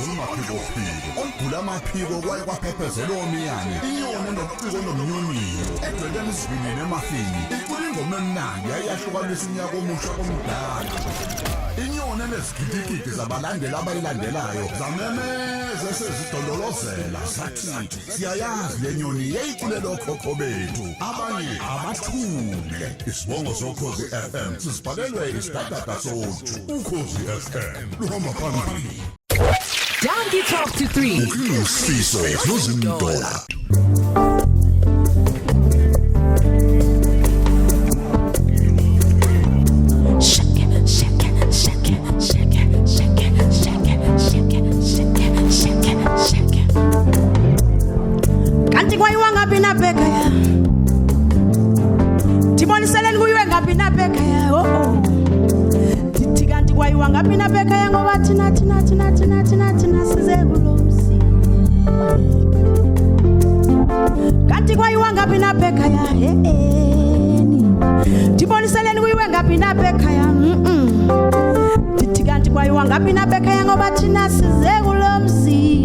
Umaphiko ogula amaphiko kwaye kwaphephezela omiyane inyoni nobuciko nomnyunyiyo egcwele emizini nemafini icula ingoma emnandi yayahlukanisa unyaka omusha komdala inyoni enezigidigidi zabalandeli abayilandelayo zamemeza sezidololozela sathi siyayazi le nyoni yayiculela okhokho bethu abanye abathule isibongo sokhozi FM sisibhalelwe isidadada sothu ukhozi FM luhamba phambili. Donkey Talk to 3. Usiso nozindola. Kanti kwayiwanga bina beka ya. Tibonisele nguywe ngabina beka ya. Oh. Kanti kwayiwanga bina beka ya ngoba thina size kulomsi. Kanti kwayiwanga bina beka ya Tiboniseleni kuyiwe ngabina beka ya Tithi kanti kwayiwanga bina beka ya ngoba thina size kulomsi.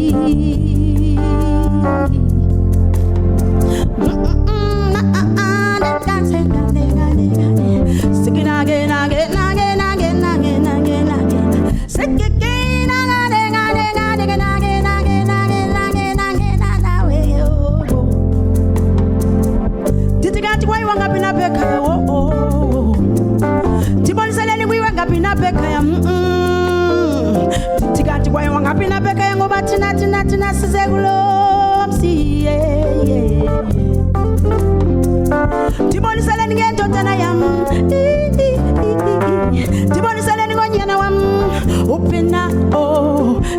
Tiboniseleni kuyiwe ngabina beka ya Tikanti kwayiwanga bina beka ya ngoba thina size kulomsi. Tiboniseleni ngendodana yam Tiboniseleni ngonyana wam upina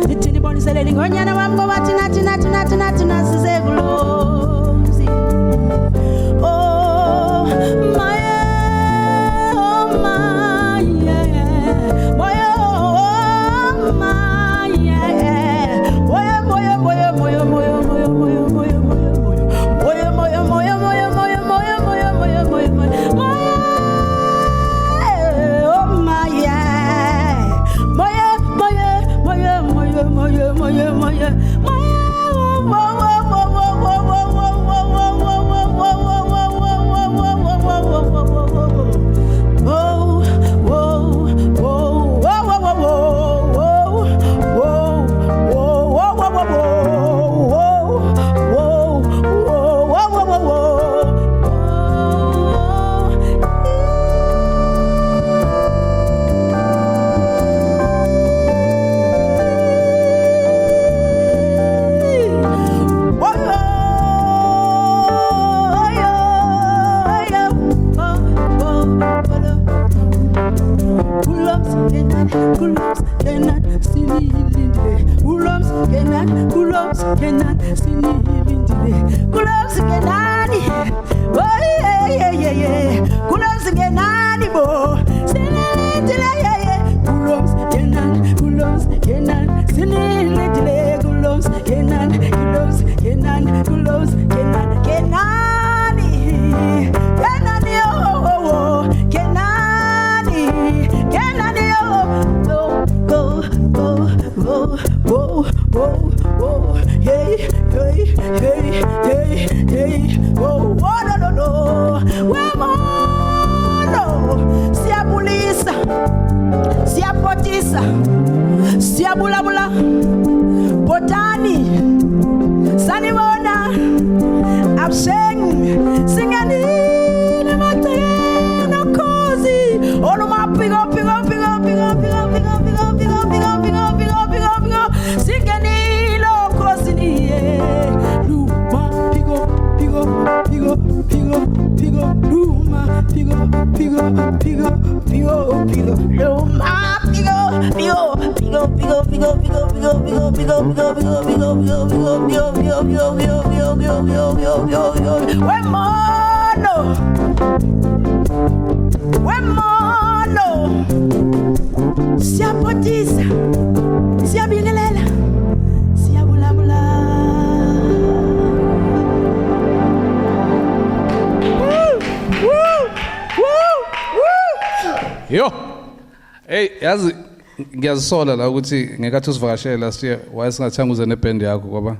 Tithi tiboniseleni ngonyana wam ngoba thina size kulomsi. Siabulabula Botani Sanibona Absheng Singani Namatayana Kozi Oluma pigo Singani Lo Kozi Luma Pigo Luma Pigo Wemono Siapotisa Siabingelela Siabulabula Yo. Hey, yazi ngiyazisola la ukuthi ngekathi usivakashele last year wayesingathanga uze neband yakho ngoba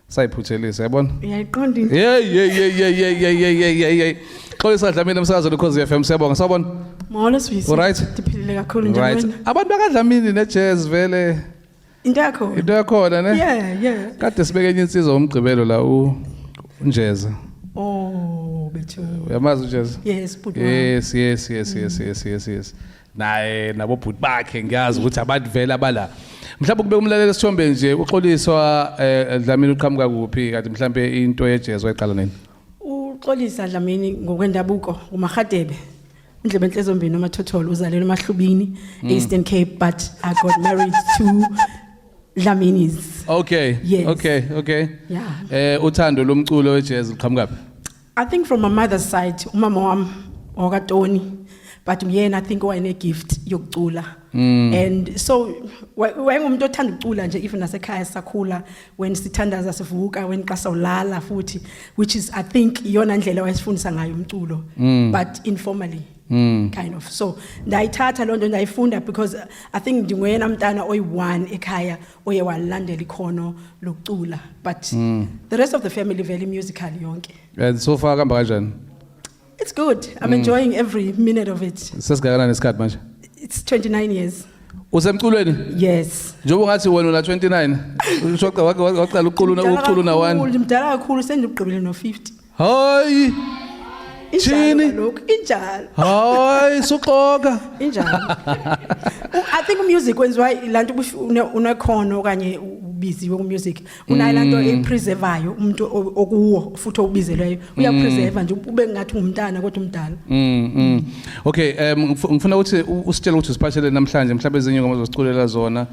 sayiphuthelisa yabona? Uyayiqonda? Hey. Xolisa Dlamini emsakazweni Ukhozi FM siyabonga sawubona. Molo sisi. Alright. Diphilile kakhulu nje Right. wena. Abantu bakaDlamini nejazz vele Into yakhona ne? Yeah. Kade sibeke enye insizwa umgcibelo la uNjeza. Oh, bethu. Uyamazi uNjeza? Yes, but Yes. Naye nabo bhuti bakhe ngiyazi ukuthi abantu vele abala. Mhlawumbe kube umlaleli esithombe nje uXoliswa Dlamini uqhamuka kuphi kanti mhlawumbe into yejazz wayiqala nini? uXolisa Dlamini ngokwendabuko uMahadebe. Indlebe enhle zombini nomathotholo uzalelwe eMahlubini, Eastern Cape, but I got married to Dlaminis. Okay. Yes. Okay. Yeah. Uthando lomculo wejazz uqhamuka kuphi? I think from my mother's side, umama wami wakatoni, but uyena I think wayene gift yokucula. And so wayengumuntu othanda ukucula nje even nasekhaya sakhula when sithandaza sivuka when qasa ulala futhi, which is I think iyona ndlela wayesifundisa ngayo umculo, but informally. Kind of. So ndayithatha lonto ndayifunda because I think ndingwena mntana oyi1 ekhaya oye walandela ikhono lokucula, but the rest of the family very musical yonke. And so far kamba kanjani? It's good. I'm enjoying every minute of it. Sesigakanani isikhathi manje? It's 29 years. Usemculweni? Yes. Njengoba ngathi wena una 29. Ushoqa waqala uqulu na 1. Ndimdala kakhulu sendiqibile no 50. Hayi. Chini. Look, injalo. Hayi suqoka. Injalo. I think music wenziwa ilanto unekhono okanye ubiziwe ku music. Unayilanto epreservayo umuntu okuwo futhi obizelweyo. Uyapreserve nje ube ngathi ungumntana kodwa umdala. Okay, ngifuna ukuthi usitshele ukuthi usiphathele namhlanje mhlawumbe ezinye ngoma zosiculela zona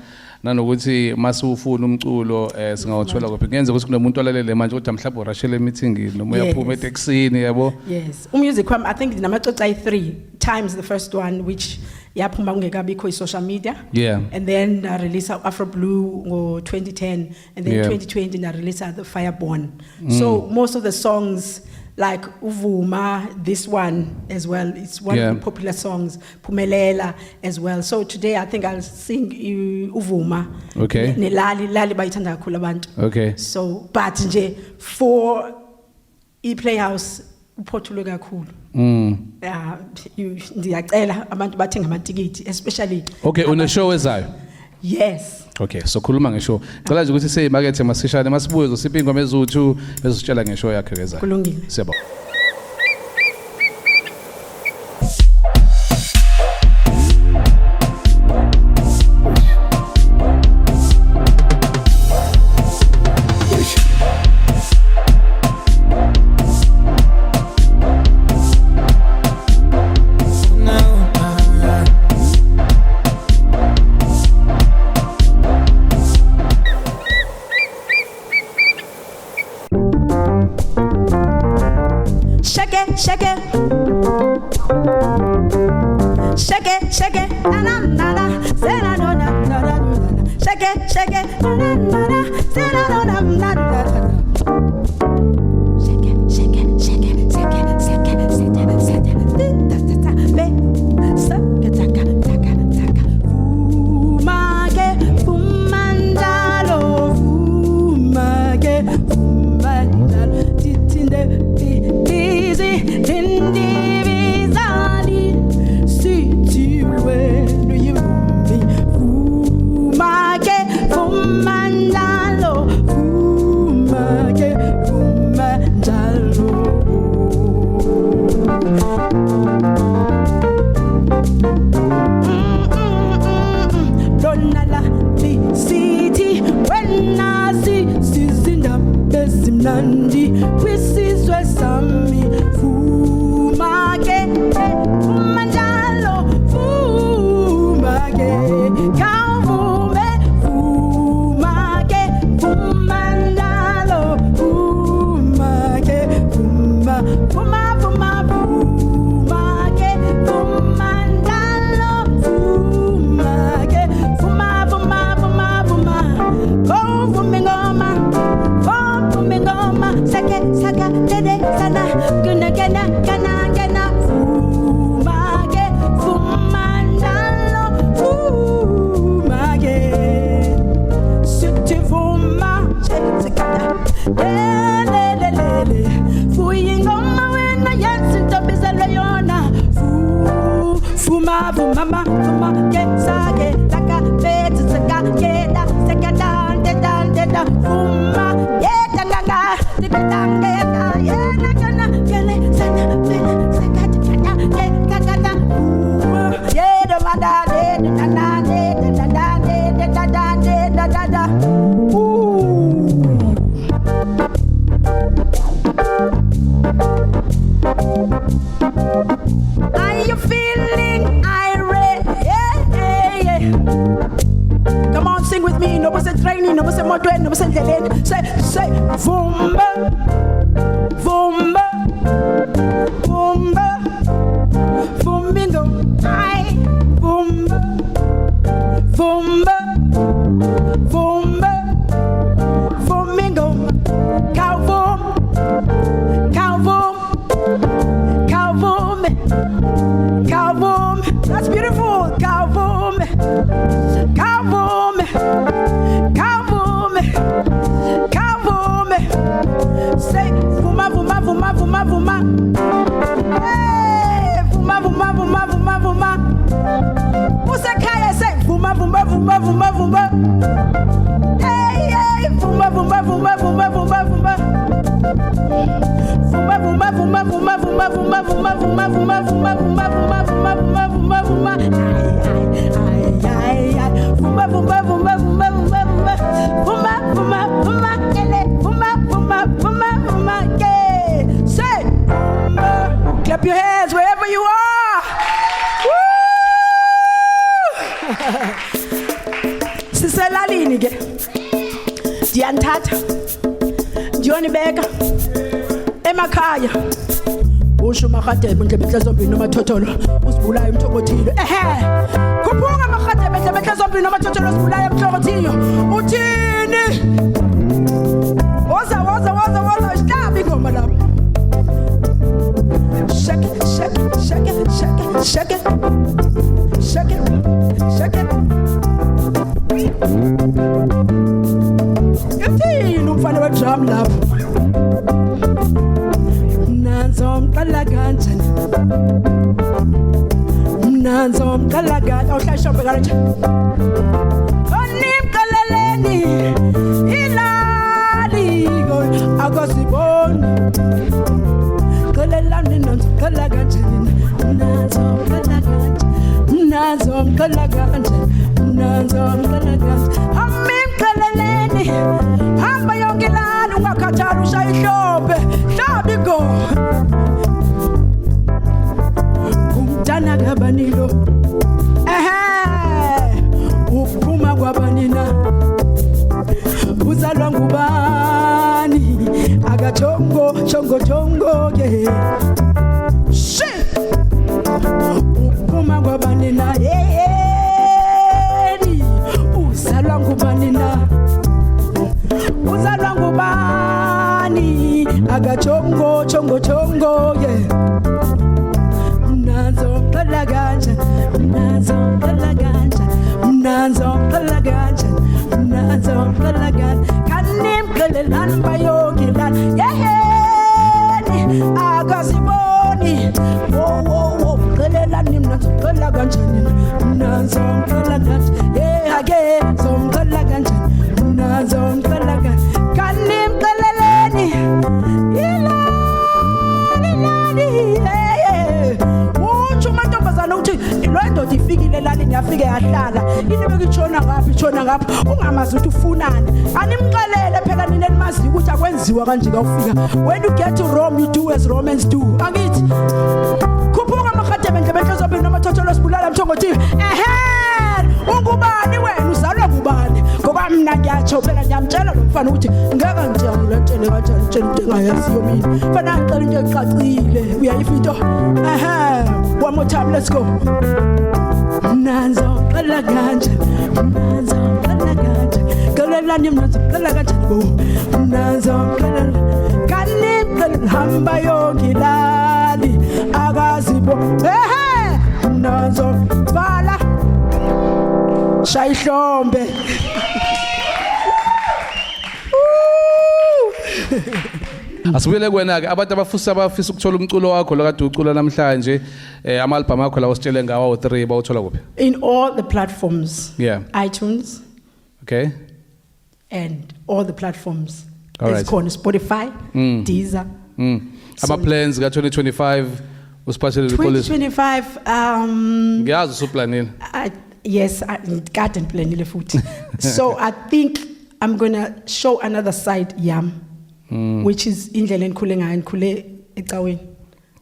nanokuthi masufuna umculo singawuthola kuphi. Kuyenza ukuthi kunomuntu olalele manje ukuthi mhlawumbe urashele meeting noma uyaphuma eTexini yabo. Yes. Music kwami I think namaxoxa ay3 times the first one which yaphuma kungekabikho i-social media. Yeah. And then I release Afro Blue ngo 2010 and then 2020 I release the Fireborn. So most of the songs like Uvuma, this one as well, it's one of the popular songs, Pumelela as well. So today I think I'll sing Uvuma. Okay. Lali bayithanda kakhulu abantu. Okay. So but nje for iPlayhouse uphothulwe kakhulu. Yeah, ndiyacela abantu bathenga amatikiti especially. Okay, une show ezayo. Yes. Okay, so khuluma ngeshow. Cela nje ukuthi seyimakethe masishane masibuye uzosipha ingoma ezuthu bezositshela ngeshow yakhe kezayo. Kulungile. Siyabonga. Shake it, na na na na, say na na na na na. Shake it, na na na na, say na na na na na. Shake it, shake it, shake it, shake it, shake it, shake it, shake it. Da da da, be, shake taka taka taka. Fumage, fumandalo, fumage, fumandalo. Titinde. Indivizali, siti wenu yumi, fumage, fumandalo, fumage, fumandalo. Donala, the city, when I see, sizinda, besimnandi, kwisizwe sami, fumage, fumandalo, fumage, kavume, fumage, fumandalo, fumage, fuma, fuma, fuma, fumage, fumandalo, fumage, fuma, fuma, fuma, fuma, go fumingoma, seke, seke. mama ke sake taka beti saka keda saka dan fuma ye tanga tanga ye nakana kele sana fena saka taka ye kakata ye da manda de na de da Are you feeling irate? Yeah. Come on, sing with me. No was it training, no was it modern, no was it delayed. Say, Vumba, Vumba, Vumba, Vumbingo, I, Vumba, Vumba, Vumba, Vumbingo, Calvum, Calvum. Calvum, that's beautiful. Calvum, say vuma. Hey, vuma. Who's that guy? Say vuma. Hey, vuma. Clap your hands wherever you are. Siselalini ke. Dianthatha. Johnny Becker. Emakhaya. Usho makhatebe ndlebethe zombili nomathotholo usibulaya emthokothilo khuphuka makhatebe ndlebethe zombili nomathotholo usibulaya emthokothilo uthini woza sihlaba ingoma lapho shake it uthini umfana wedrum lapho Mnanzomqala kanjani awuhlashombe kanje onimqaleleni ilali akasiboni qalelani nonqala kanjani mnanzomqala kanjani amimqaleleni hamba yonke lani ungakhathali ushaya ihlombe hlaba igo kumdana kabanilo uphuma kwabanina uzalwa ngubani akathongo ke shit uphuma kwabanina uzalwa ngubanina akathongo ke mnanzomqala kanjani kanimqalelani bayongilani akasiboni qelelani mnanzomqala kanjani zomqala kanjani mnanzomqala kanimqaleleni uthi lo ndoda ifikile elalini yafike yahlala inibeke itshona ngapha ungamazi ukuthi ufunani animxelele phela nina elimaziyo ukuthi akwenziwa kanje kawufika when you get to Rome you do as Romans do angithi khuphuka makhatebe ndlebethe zombili nomathotholo sibulala mthongothile ungubani wena uzalwa ngubani ngoba mina ngiyatsho phela ngiyamtshela lo mfana ukuthi ngeke ngijabule ntshele kanjani ntshele into engayaziyo mina fana ngicela into ecacile uyayifika into one more time let's go mnanzomqala kanjani qalelani mnanzomqala kanjani bo mnanzomqala kanimqala hamba yongilali akazibo mnanzomqala shayihlombe Asibuyele kuwena ke abantu abafisa ukuthola umculo wakho lo kade ucula namhlanje ama-album akho la usitshele ngawo 3 bawuthola kuphi? In all the platforms. Yeah. iTunes Okay. and all the platforms. All There's right. called Spotify, Deezer. Ama plans ka 2025 usiphathele lipolice. 2025, Ngiyazi usuplanile. yes, garden planile futhi. So I think I'm gonna show another side yam, which is indlela engikhule ngayo, ngikhule ecaweni.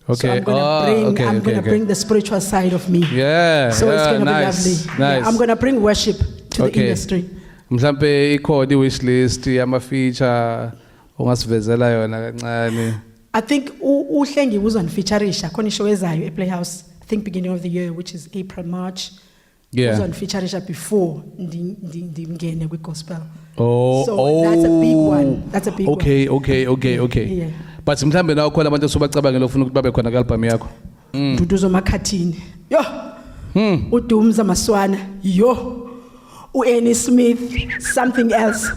So Okay. I'm gonna Okay. bring the spiritual side of me. Yeah. So it's gonna nice. be lovely. Nice. Yeah, I'm gonna bring worship to the Okay. industry. Mhlambe ikhona wish list ama feature ongasivezela yona kancane. I think uhle ngibuza nifeatureisha khona ishow ezayo ePlayhouse. I think beginning of the year, which is April, March. Yeah. Uza nifeatureisha before ndingene kwi-gospel. Oh, So that's a big one. That's a big one. Okay. Yeah. But mhlambe nawo khona abantu sobacabangela ufuna ukuthi babe khona ku-album yakho. Duduzo Makhathini. Yo. Udumza Maswana. Yo. Annie Smith, something else.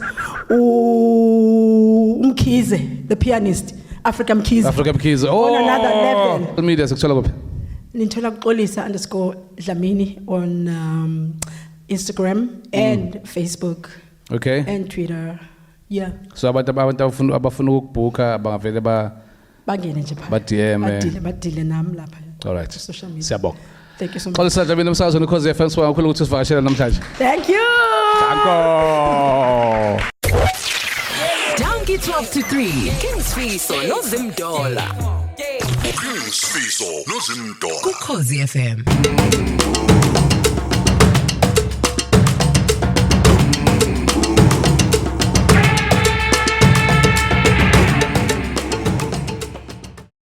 Mkhize, the pianist, Africa Mkhize. Africa Mkhize. On another level. Social media sikuthola kuphi? Ninthola kuxolisa_Dlamini on Instagram and Facebook Okay. and Twitter. Yeah. So abantu abafuna ukubooka bangavele Bangene nje phakathi. Ba-DM. Badile nami lapha. All right. Social media. Siyabonga. Thank you so much. Xolisa Dlamini umsakazweni Ukhozi FM sibonga kakhulu ukuthi sivakashela namhlanje. Thank you. Danko. Donkey 12 to 3. King's Fiso, no Zimdola. Sifiso noZimdolo. Ukhozi FM.